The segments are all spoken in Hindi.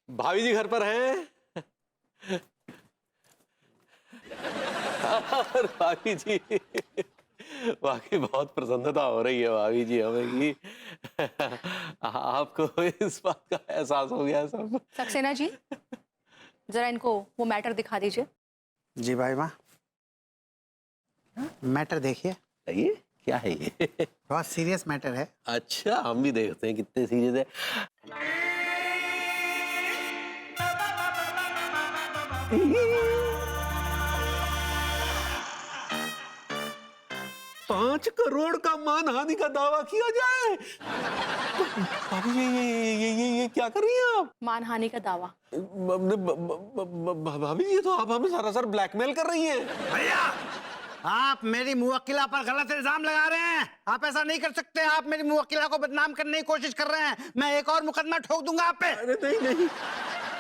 भाभी जी घर पर हैं? और भाभी जी वाकई बहुत प्रसन्नता हो रही है भाभी जी हमें कि आपको इस बात का एहसास हो गया सब। सक्सेना जी, जरा इनको वो मैटर दिखा दीजिए। जी भाई माँ, मैटर देखिए, ये क्या है ये? बहुत सीरियस मैटर है। अच्छा, हम भी देखते हैं कितने सीरियस है। 5 करोड़ का मानहानि का दावा किया जाए। भाभी जी ये क्या कर रही हैं आप? मानहानि का दावा। भाभी जी तो आप हमें सरासर ब्लैकमेल कर रही हैं। भैया, आप मेरी मुवक्किला पर गलत इल्जाम लगा रहे हैं। आप ऐसा नहीं कर सकते। आप मेरी मुवक्किला को बदनाम करने की कोशिश कर रहे हैं। मैं एक और मुकदमा ठोक दूंगा आप पे। अरे नहीं नहीं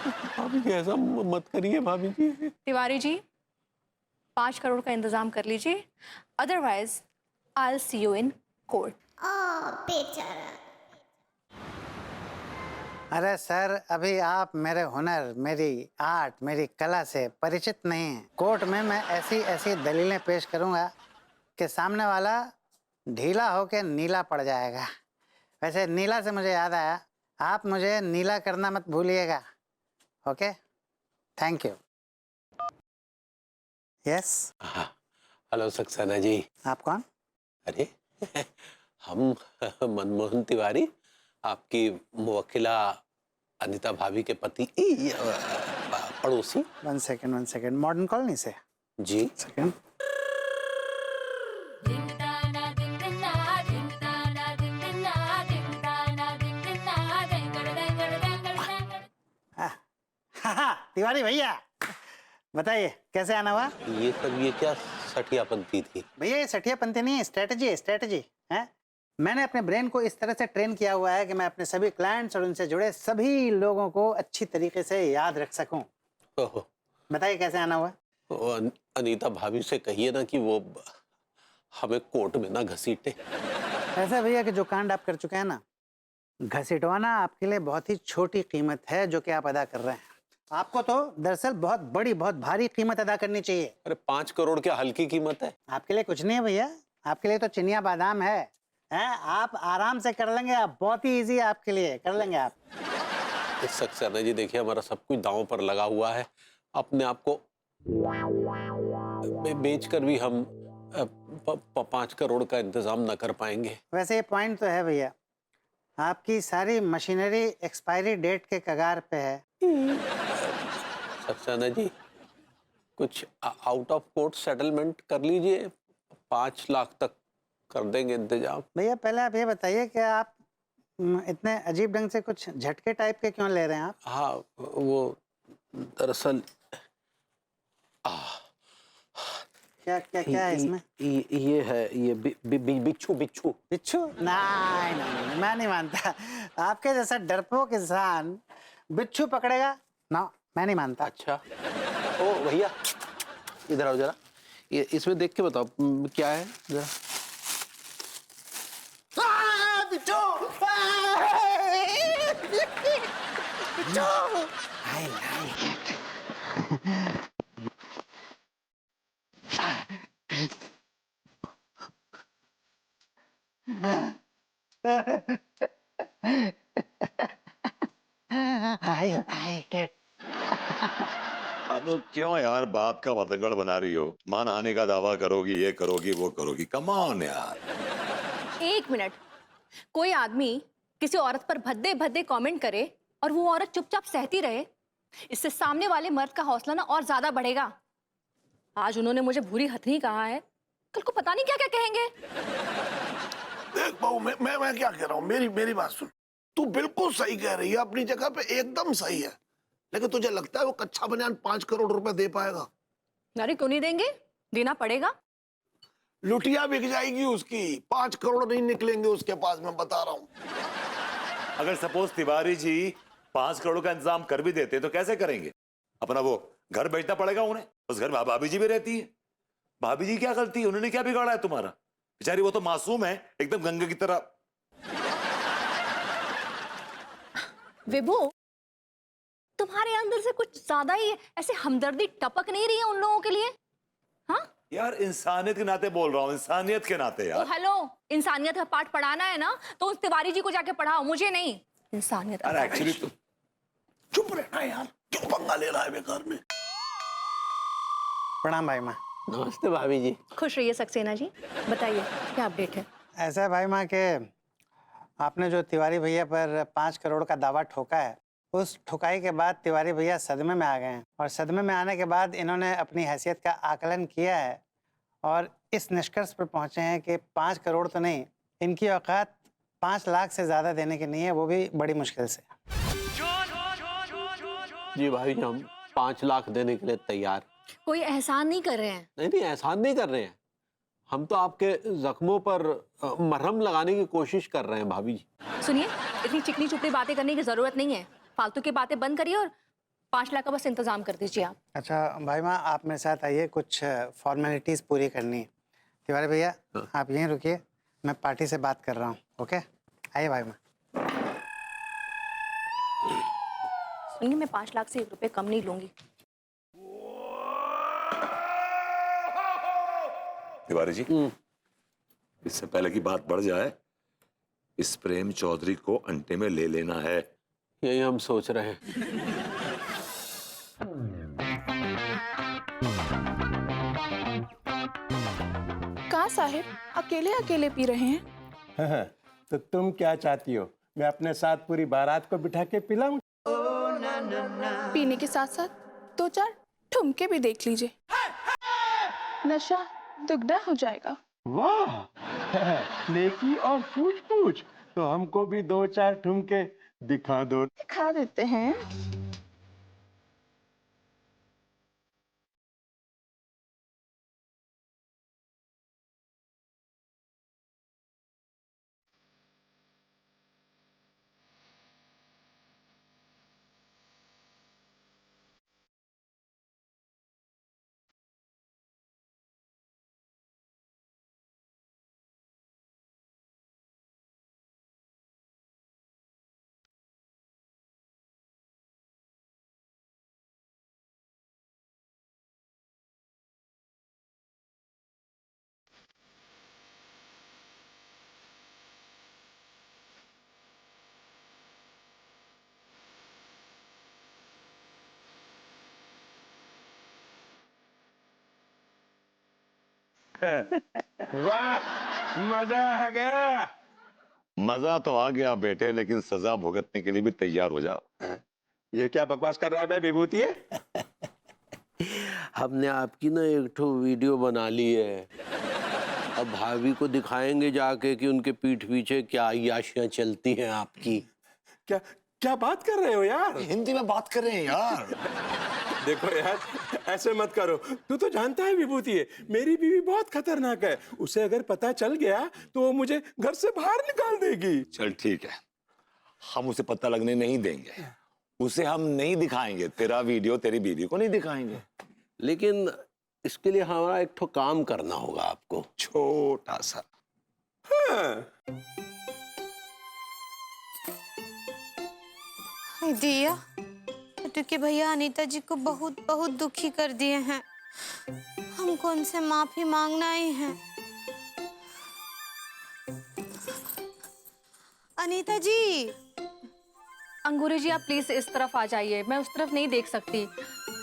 भाभी जी ऐसा मत करिए भाभी जी। तिवारी जी, 5 करोड़ का इंतजाम कर लीजिए, otherwise I will see you in court. बेचारा। अरे सर, अभी आप मेरे हुनर, मेरी आर्ट, मेरी कला से परिचित नहीं हैं। कोर्ट में मैं ऐसी ऐसी दलीलें पेश करूंगा कि सामने वाला ढीला होके नीला पड़ जाएगा। वैसे नीला से मुझे याद आया, आप मुझे नीला करना मत भूलिएगा। Okay, thank you. Yes, hello Saxena ji. आप कौन? अरे हम मनमोहन तिवारी, आपकी मुवक्किला अनीता भाभी के पति पड़ोसी। वन सेकेंड, मॉडर्न कॉलोनी से। जी सेकेंड। तिवारी भैया, बताइए कैसे आना हुआ? ये क्या सठियापंती थी? भैया ये सठियापंती नहीं है, स्ट्रेटजी है, स्ट्रेटजी है। मैंने अपने ब्रेन को इस तरह से ट्रेन किया हुआ है कि मैं अपने सभी क्लाइंट्स और उनसे जुड़े सभी लोगों को अच्छी तरीके से याद रख सकूं। ओहो, बताइए कैसे आना हुआ? अनीता भाभी से कहिए ना कि वो हमें कोर्ट में ना घसीटे। ऐसा भैया कि जो कांड आप कर चुके हैं ना, घसीटवाना आपके लिए बहुत ही छोटी कीमत है जो कि आप अदा कर रहे हैं। आपको तो दरअसल बहुत बड़ी, बहुत भारी कीमत अदा करनी चाहिए। अरे 5 करोड़ क्या हल्की कीमत है? आपके लिए कुछ नहीं है भैया, आपके लिए तो चिनिया बादाम है। हैं? आप आराम से कर लेंगे, आप बहुत ही इजी है आपके लिए, कर लेंगे आप। सक्सेना जी देखिए, हमारा सब कुछ दांव पर लगा हुआ है। अपने आप को बेचकर भी हम 5 करोड़ का इंतजाम न कर पाएंगे। वैसे ये पॉइंट तो है भैया, आपकी सारी मशीनरी एक्सपायरी डेट के कगार पे है। सक्सेना जी कुछ आउट ऑफ कोर्ट सेटलमेंट कर लीजिए, 5 लाख तक कर देंगे इंतजाम। भैया पहले आप ये बताइए कि आप इतने अजीब ढंग से कुछ झटके टाइप के क्यों ले रहे हैं आप? हाँ वो दरअसल क्या क्या क्या है इसमें? ये है, ये बिच्छू बिच्छू। बिच्छू? नहीं, मैं नहीं मानता। आपके जैसा डरपोक इंसान बिच्छू पकड़ेगा ना, मैं नहीं मानता। अच्छा ओ भैया इधर आओ जरा, ये इसमें देख के बताओ क्या है जरा। बिच्छू! बिच्छू! I like it. I like it. अब क्यों यार बात का बतंगड़ बना रही हो? मान आने का दावा करोगी, ये करोगी, वो करोगी। कम ऑन यार। एक मिनट, कोई आदमी किसी औरत पर भद्दे भद्दे कमेंट करे और वो औरत चुपचाप सहती रहे, इससे सामने वाले मर्द का हौसला ना और ज्यादा बढ़ेगा। आज उन्होंने मुझे भूरी हथनी कहा है, कल को पता नहीं क्या क्या कहेंगे। देख बहू, मैं क्या कह रहा हूँ, मेरी बात सुन। तू बिल्कुल सही कह रही है, अपनी जगह पे एकदम सही है। लेकिन तुझे लगता है वो कच्चा बनियान 5 करोड़ रुपए दे पाएगा? अरे क्यों नहीं देंगे, देना पड़ेगा। लुटिया बिक जाएगी उसकी, 5 करोड़ नहीं निकलेंगे उसके पास, मैं बता रहा हूँ। अगर सपोज तिवारी जी 5 करोड़ का इंतजाम कर भी देते तो कैसे करेंगे? अपना वो घर बेचना पड़ेगा उन्हें। उस घर में भाभी जी भी रहती है। भाभी जी क्या गलती है? उन्होंने क्या बिगाड़ा है तुम्हारा? बेचारी वो तो मासूम है, एकदम गंगे की तरह। विभू, तुम्हारे अंदर से कुछ ज्यादा ही ऐसे हमदर्दी टपक नहीं रही है उन लोगों के लिए? हाँ यार इंसानियत के नाते बोल रहा हूँ, इंसानियत के नाते यार। हेलो, इंसानियत का पाठ पढ़ाना है ना तो उस तिवारी जी को जाके पढ़ाओ, मुझे नहीं। इंसानियत यार एक्चुअली तो चुप रहना यार, क्यों पंगा ले रहा है बेकार में? प्रणाम भाई माँ। नमस्ते भाभी जी। खुश रहिए सक्सेना जी, बताइए क्या अपडेट है? ऐसा है भाई माँ के आपने जो तिवारी भैया पर 5 करोड़ का दावा ठोका है, उस ठुकाई के बाद तिवारी भैया सदमे में आ गए हैं और सदमे में आने के बाद इन्होंने अपनी हैसियत का आकलन किया है और इस निष्कर्ष पर पहुंचे हैं कि 5 करोड़ तो नहीं, इनकी औकात 5 लाख से ज्यादा देने की नहीं है, वो भी बड़ी मुश्किल से। जी भाभी जी, हम 5 लाख देने के लिए तैयार। कोई एहसान नहीं कर रहे हैं। नहीं नहीं, एहसान नहीं कर रहे हैं, हम तो आपके जख्मों पर मरहम लगाने की कोशिश कर रहे हैं भाभी जी। सुनिए, इतनी चिकनी चुपड़ी बातें करने की जरूरत नहीं है, फालतू की बातें बंद करिए और 5 लाख का बस इंतजाम कर दीजिए आप। अच्छा भाई माँ, आप मेरे साथ आइए, कुछ फॉर्मेलिटीज पूरी करनी है। तिवारी भैया आप यहीं रुकिए, मैं पार्टी से बात कर रहा हूँ। ओके, आइए भाई माँ। सुनिए, मैं 5 लाख से 1 रुपए कम नहीं लूंगी। तिवारी जी, इससे पहले की बात बढ़ जाए, इस प्रेम चौधरी को अंटे में ले लेना है। यही हम सोच रहे हैं। कहाँ साहिब अकेले अकेले पी रहे हैं? हाँ, तो तुम क्या चाहती हो, मैं अपने साथ पूरी बारात को बिठा के पिलाऊं? पीने के साथ साथ 2-4 ठुमके भी देख लीजिए, नशा दुगना हो जाएगा। वाह, नेकी और पूछ पूछ, तो हमको भी 2-4 ठुमके दिखा दो। दिखा देते हैं। वाह, मजा आ गया। मजा तो आ गया बेटे, लेकिन सजा भुगतने के लिए भी तैयार हो जाओ। ये क्या बकवास कर रहा है विभूति? हमने आपकी ना एक ठो वीडियो बना ली है, अब भाभी को दिखाएंगे जाके कि उनके पीठ पीछे क्या अय्याशियां चलती हैं आपकी। क्या क्या बात कर रहे हो यार? हिंदी में बात कर रहे हैं यार। देखो यार, ऐसे मत करो, तू तो जानता है विभूति है, मेरी बीवी बहुत खतरनाक है, उसे अगर पता चल गया तो वो मुझे घर से बाहर निकाल देगी। चल ठीक है, हम उसे पता लगने नहीं देंगे, उसे हम नहीं दिखाएंगे, तेरा वीडियो तेरी बीवी को नहीं दिखाएंगे। लेकिन इसके लिए हमारा एक ठो काम करना होगा आपको, छोटा सा। हाँ। दिया क्योंकि भैया अनीता जी को बहुत बहुत दुखी कर दिए हैं, हमको उनसे माफी मांगना ही है। अनीता जी। अंगूरी जी, आप प्लीज इस तरफ आ जाइए, मैं उस तरफ नहीं देख सकती।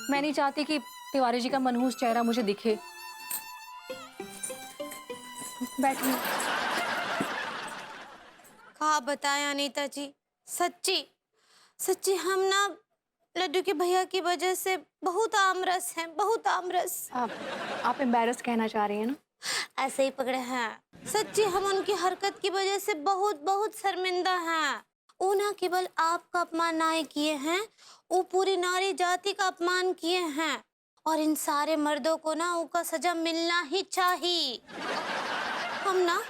मैं नहीं चाहती कि तिवारी जी का मनहूस चेहरा मुझे दिखे। बैठिए। कहा बताएं अनीता जी, सच्ची सच्ची हम ना लड्डू के भैया की वजह से बहुत आमरस हैं, बहुत आमरस। आप एम्बैरस कहना चाह रही हैं ना? ऐसे ही पकड़े हैं। सच्ची हम उनकी हरकत की वजह से बहुत बहुत शर्मिंदा हैं। वो ना केवल आपका अपमान नहीं किए हैं, वो पूरी नारी जाति का अपमान किए हैं और इन सारे मर्दों को ना उनका सजा मिलना ही चाहिए। हम ना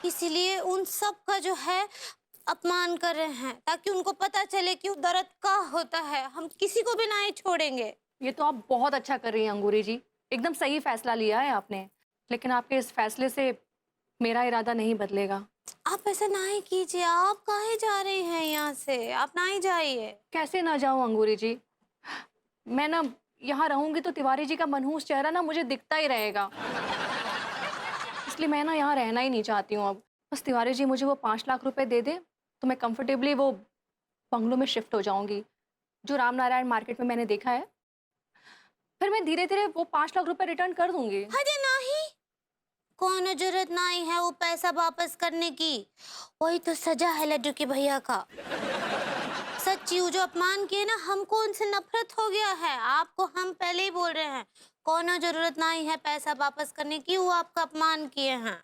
इसीलिए उन सब का जो है अपमान कर रहे हैं, ताकि उनको पता चले कि दर्द का होता है। हम किसी को भी नहीं छोड़ेंगे। ये तो आप बहुत अच्छा कर रही हैं अंगूरी जी, एकदम सही फैसला लिया है आपने, लेकिन आपके इस फैसले से मेरा इरादा नहीं बदलेगा। आप ऐसा नहीं कीजिए, आप काहे जा रहे हैं यहाँ से? आप नहीं जाइए। कैसे ना जाऊं अंगूरी जी, मैं ना यहाँ रहूंगी तो तिवारी जी का मनहूस चेहरा ना मुझे दिखता ही रहेगा, इसलिए मैं ना यहाँ रहना ही नहीं चाहती हूँ अब। बस तिवारी जी मुझे वो 5 लाख रुपए दे दे तो मैं कंफर्टेबली वो बंगलों में शिफ्ट हो जाऊंगी जो रामनारायण मार्केट में मैंने देखा है। फिर मैं धीरे धीरे वो 5 लाख रुपए रिटर्न कर दूंगी। अरे नहीं, कोनो जरूरत नहीं है वो पैसा वापस करने की। वही तो सजा है लड्डू के भैया का। सच्ची वो जो अपमान किए ना, हमको उनसे नफरत हो गया है। आपको हम पहले ही बोल रहे हैं, कोनो जरूरत नहीं है पैसा वापस करने की, वो आपका अपमान किए हैं।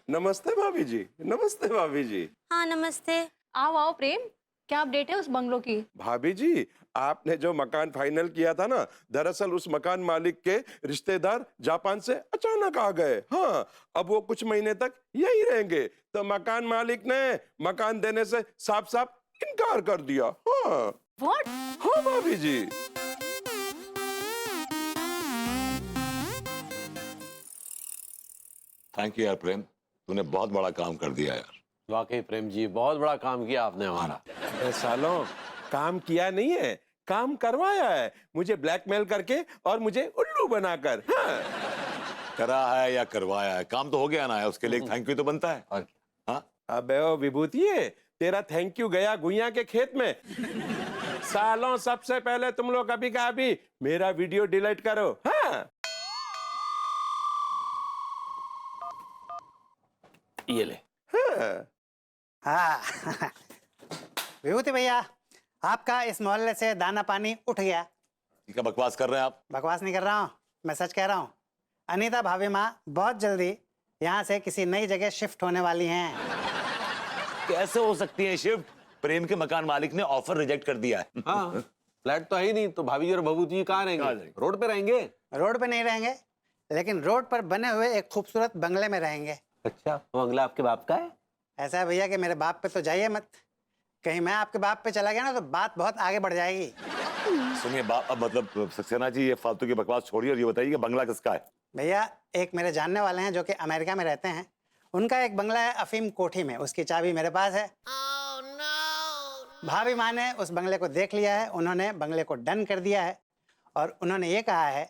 नमस्ते भाभी जी, नमस्ते भाभी जी। हाँ नमस्ते। आओ आओ प्रेम, क्या अपडेट है उस बंगलो की? भाभी जी, आपने जो मकान फाइनल किया था ना, दरअसल उस मकान मालिक के रिश्तेदार जापान से अचानक आ गए। हाँ, अब वो कुछ महीने तक यही रहेंगे, तो मकान मालिक ने मकान देने से साफ साफ इनकार कर दिया। हाँ व्हाट? हाँ भाभी जी। थैंक यू यार प्रेम, तूने बहुत बड़ा काम कर दिया यार। वाकई प्रेम जी, बहुत बड़ा काम किया आपने हमारा। अरे सालों, काम किया नहीं है, काम करवाया है, मुझे ब्लैकमेल करके और मुझे उल्लू बनाकर। हाँ। करा है या करवाया है, काम तो हो गया ना है, उसके लिए एक थैंक यू तो बनता है। और हाँ अबे ओ विभूति, तेरा थैंक यू गया गुइया के खेत में। सालों, सबसे पहले तुम लोग अभी का अभी मेरा वीडियो डिलीट करो। हाँ ये ले। हाँ। हाँ विभूति भैया, आपका इस मोहल्ले से दाना पानी उठ गया। क्या बकवास कर रहे हैं आप? बकवास नहीं कर रहा हूँ, मैं सच कह रहा हूँ। अनीता भाभी माँ बहुत जल्दी यहाँ से किसी नई जगह शिफ्ट होने वाली हैं। कैसे हो सकती है शिफ्ट? प्रेम के मकान मालिक ने ऑफर रिजेक्ट कर दिया है। हाँ, फ्लैट तो है ही नहीं, तो भाभी जी और भभूति जी कहाँ रहेंगे? रोड पे रहेंगे। रोड पे नहीं रहेंगे, लेकिन रोड पर बने हुए एक खूबसूरत बंगले में रहेंगे। अच्छा, वो बंगला आपके बाप का है? ऐसा है भैया कि मेरे बाप पे तो जाइए मत, कहीं मैं आपके बाप पे चला गया ना तो बात बहुत आगे बढ़ जाएगी। सुनिए बाप, अब मतलब सक्सेना जी, ये फालतू की बकवास छोड़िए और ये बताइए कि बंगला किसका है? भैया, एक मेरे जानने वाले हैं जो कि अमेरिका में रहते हैं, उनका एक बंगला है अफीम कोठी में, उसकी चाबी मेरे पास है। भाभी माँ ने उस बंगले को देख लिया है, उन्होंने बंगले को डन कर दिया है और उन्होंने ये कहा है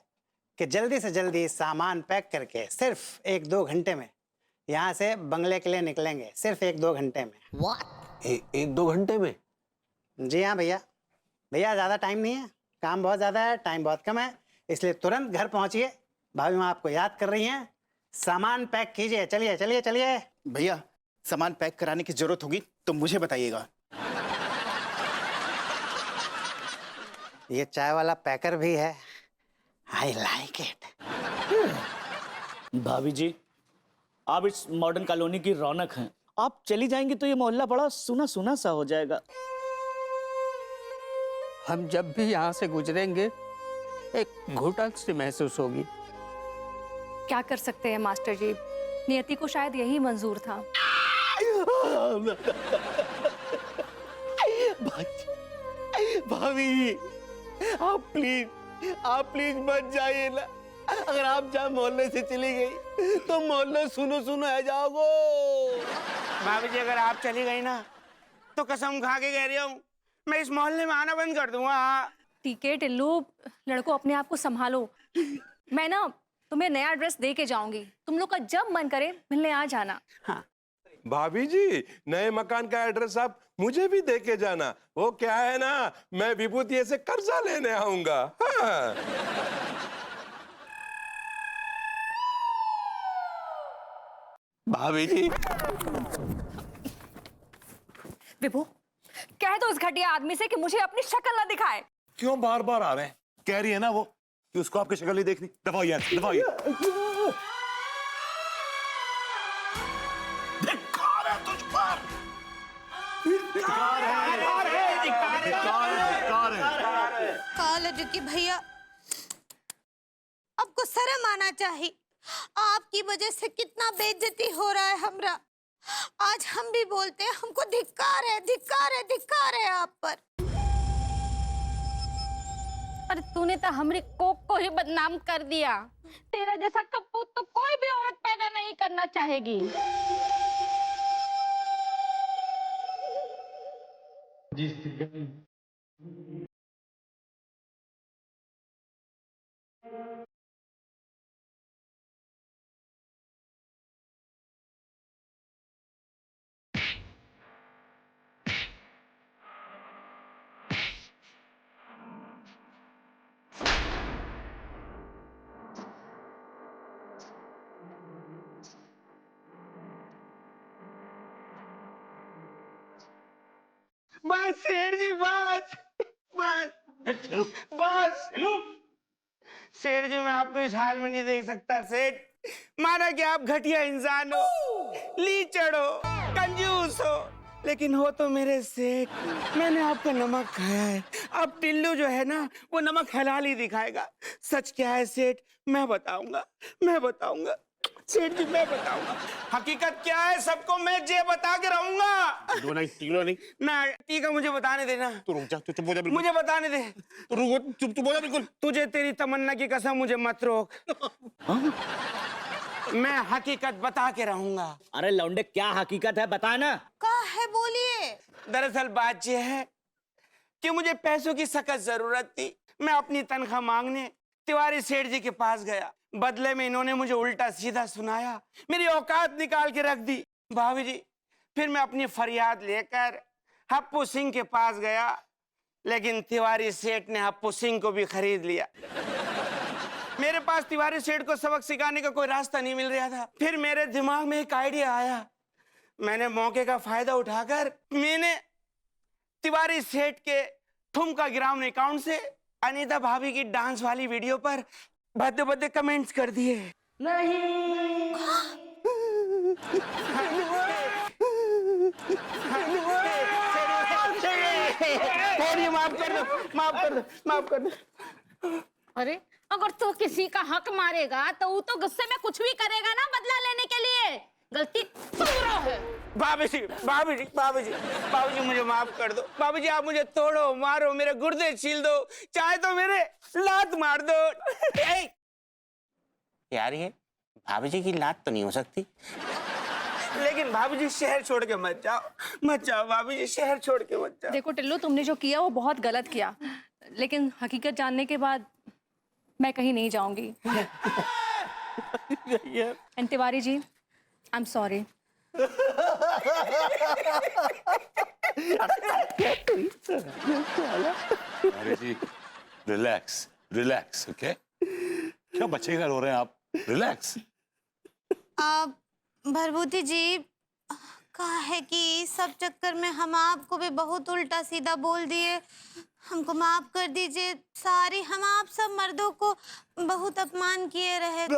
कि जल्दी से जल्दी सामान पैक करके सिर्फ 1-2 घंटे में यहाँ से बंगले के लिए निकलेंगे, सिर्फ 1-2 घंटे में। 1-2 घंटे में? जी हाँ भैया, भैया ज़्यादा टाइम नहीं है, काम बहुत ज़्यादा है, टाइम बहुत कम है, इसलिए तुरंत घर पहुँचिए। भाभी माँ आपको याद कर रही हैं, सामान पैक कीजिए। चलिए चलिए चलिए। भैया, सामान पैक कराने की जरूरत होगी तो मुझे बताइएगा। ये चाय वाला पैकर भी है, आई लाइक इट। भाभी जी, आप इस मॉडर्न कॉलोनी की रौनक हैं। आप चली जाएंगी तो ये मोहल्ला बड़ा सुना सुना सा हो जाएगा। हम जब भी यहाँ से गुजरेंगे एक घुटन सी महसूस होगी। क्या कर सकते हैं मास्टर जी, नियति को शायद यही मंजूर था। भाभी, आप प्लीज मत जाइए ना। अगर आप जहाँ मोहल्ले से चली गई तो मोहल्ला सुनो सुनो है जाओगो। भाभी जी, अगर आप चली गई ना तो कसम खा के कह रही हूँ, मैं इस मोहल्ले में आना बंद कर दूंगा। ठीक है टिल्लू, लड़को अपने आप को संभालो। मैं ना तुम्हें नया एड्रेस दे के जाऊंगी, तुम लोग का जब मन करे मिलने आ जाना। हाँ भाभी जी, नए मकान का एड्रेस आप मुझे भी दे के जाना। वो क्या है ना, मैं विभूति से कर्जा लेने आऊंगा। हाँ। भाभी जी, विभू, कह दो इस घटिया आदमी से कि मुझे अपनी शक्ल ना दिखाए। क्यों बार बार आ रहे हैं? कह रही है ना वो कि उसको आपकी शक्ल नहीं देखनी। दबाओ यार, दबाओ यार। धिक्कार है तुझ पर। काल की भैया, आपको शर्म आना चाहिए। आपकी वजह से कितना बेइज्जती हो रहा है हमरा। आज हम भी बोलते हैं, हमको धिक्कार है, धिक्कार है, धिक्कार है आप पर। अरे तूने तो हमरे कोक को ही बदनाम कर दिया। तेरा जैसा कपूत तो कोई भी औरत पैदा नहीं करना चाहेगी। बस सेठ जी बस बस बस। सेठ जी मैं आपको इस हाल में नहीं देख सकता सेठ। माना कि आप घटिया इंसान हो, लीचड़ हो, कंजूस हो, लेकिन हो तो मेरे सेठ। मैंने आपका नमक खाया है। अब टिल्लू जो है ना वो नमक हलाल ही दिखाएगा। सच क्या है सेठ मैं बताऊंगा सेठ जी मैं बताऊंगा। हकीकत क्या है सबको मैं जे बता के रहूंगा। दो नहीं तीनों नहीं। ना ठीक है मुझे बताने देना। तू रुक जा, तू चुप हो जा बिल्कुल। मुझे बताने दे। तू रुक, चुप हो जा बिल्कुल। तुझे तेरी तमन्ना की कसम मुझे मत रोक। मैं हकीकत बता के रहूंगा। अरे लौंडे क्या हकीकत है बता ना। का है बोलिए। दरअसल बात यह है कि मुझे पैसों की सख्त जरूरत थी। मैं अपनी तनख्वाह मांगने तिवारी सेठ जी के पास गया। बदले में इन्होंने मुझे उल्टा सीधा सुनाया, मेरी औकात निकाल के रख दी। भाभी जी फिर मैं अपनी फरियाद लेकर हप्पू सिंह के पास गया, लेकिन तिवारी सेठ ने हप्पू सिंह को भी खरीद लिया। मेरे पास तिवारी सेठ को सबक सिखाने का कोई रास्ता नहीं मिल रहा था। फिर मेरे दिमाग में एक आइडिया आया। मैंने मौके का फायदा उठाकर मैंने तिवारी सेठ के ठुमका गिरावने अकाउंट से अनीता भाभी की डांस वाली वीडियो पर भद्दे भद्दे कमेंट्स कर दिए। नहीं माफ कर दो। अरे अगर तू किसी का हक मारेगा तो वो तो गुस्से में कुछ भी करेगा ना बदला लेने के लिए। गलती तुम्हारा है। भाभी जी मुझे माफ कर दो। भाभी जी आप मुझे तोड़ो मारो मेरे गुर्दे छील दो, चाहे तो मेरे लात मार दो। यार ये भाभी जी की लात तो नहीं हो सकती, लेकिन भाभी जी शहर छोड़ के मत जाओ भाभी जी शहर छोड़ के मत जाओ। देखो टिल्लू तुमने जो किया वो बहुत गलत किया, लेकिन हकीकत जानने के बाद मैं कहीं नहीं जाऊंगी। And Tiwari ji I am sorry. अरे जी रिलैक्स ओके। क्या बच्चे का रो रहे हैं आप? रिलैक्स। आप भरभूति जी कहा है कि सब चक्कर में हम आपको भी बहुत उल्टा सीधा बोल दिए। हमको माफ कर दीजिए। सारी हम आप सब मर्दों को बहुत अपमान किए रहे थे।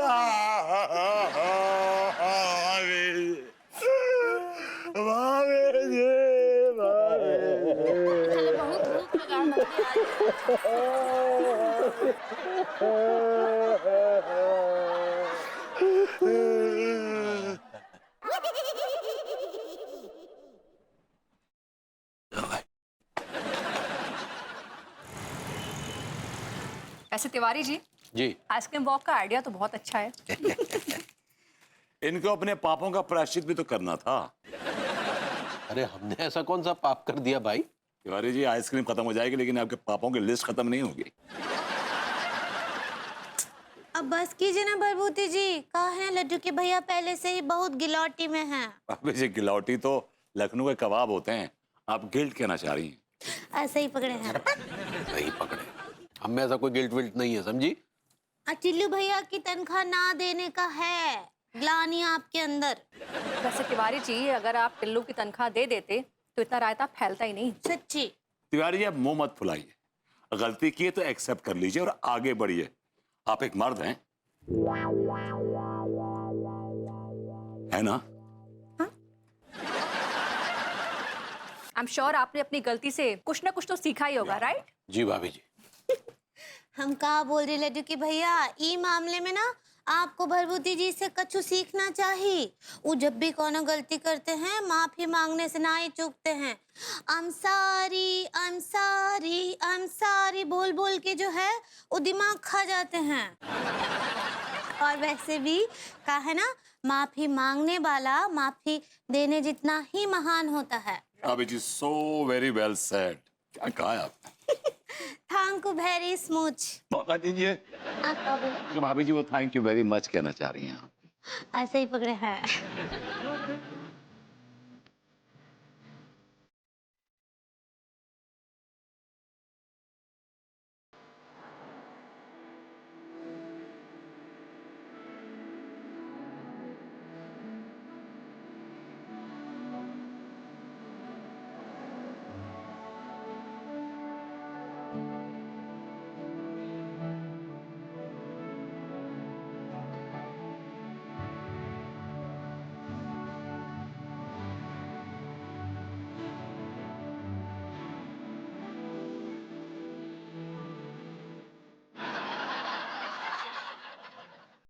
बहुत भूख लगा ऐसे तिवारी जी जी आइसक्रीम वॉक का आइडिया तो बहुत अच्छा है। इनको अपने पापों का प्रायश्चित भी तो करना था। अरे हमने ऐसा कौन सा पाप कर दिया भाई? तिवारी जी आइसक्रीम खत्म हो जाएगी लेकिन आपके पापों की लिस्ट खत्म नहीं होगी। अब बस कीजिए ना भरभूति जी। कहा है लड्डू के भैया पहले से ही बहुत गिलौटी में हैं। अबे जी गिलौटी तो लखनऊ के कबाब होते हैं, आप गिल्ट कहना चाह रही हैं। ऐसे ही पकड़े हैं। सही पकड़े। हमें ऐसा कोई गिल्ट विल्ट नहीं है, समझी? टिल्लू भैया की तनख्वाह ना देने का है ग्लानि आपके अंदर। वैसे तिवारी जी अगर आप टिल्लू की तनख्वाह दे देते तो इतना रायता फैलता ही नहीं। सच्ची। तिवारी जी आप मुंह मत फुलाइए। गलती की है तो एक्सेप्ट कर लीजिए और आगे बढ़िए। आप एक मर्द हैं, है ना? आई एम श्योर आपने अपनी गलती से कुछ ना कुछ तो सीखा ही होगा, राइट? जी भाभी जी। हम कहा बोल रहे लड्डू की भैया ई मामले में ना आपको भरभूति जी से कछु सीखना चाहिए। वो जब भी कोनो गलती करते हैं माफी मांगने से ना ही चूकते हैं। I'm sorry बोल बोल के जो है वो दिमाग खा जाते हैं। और वैसे भी कहा है ना माफी मांगने वाला माफी देने जितना ही महान होता है। अभी जी सो वेरी वेल सेड। क्या कहा है आपने? Thank you very smooch. मौका दीजिए। भाभी जी वो थैंक यू वेरी मच कहना चाह रही हैं आप। ऐसे ही पकड़े हैं।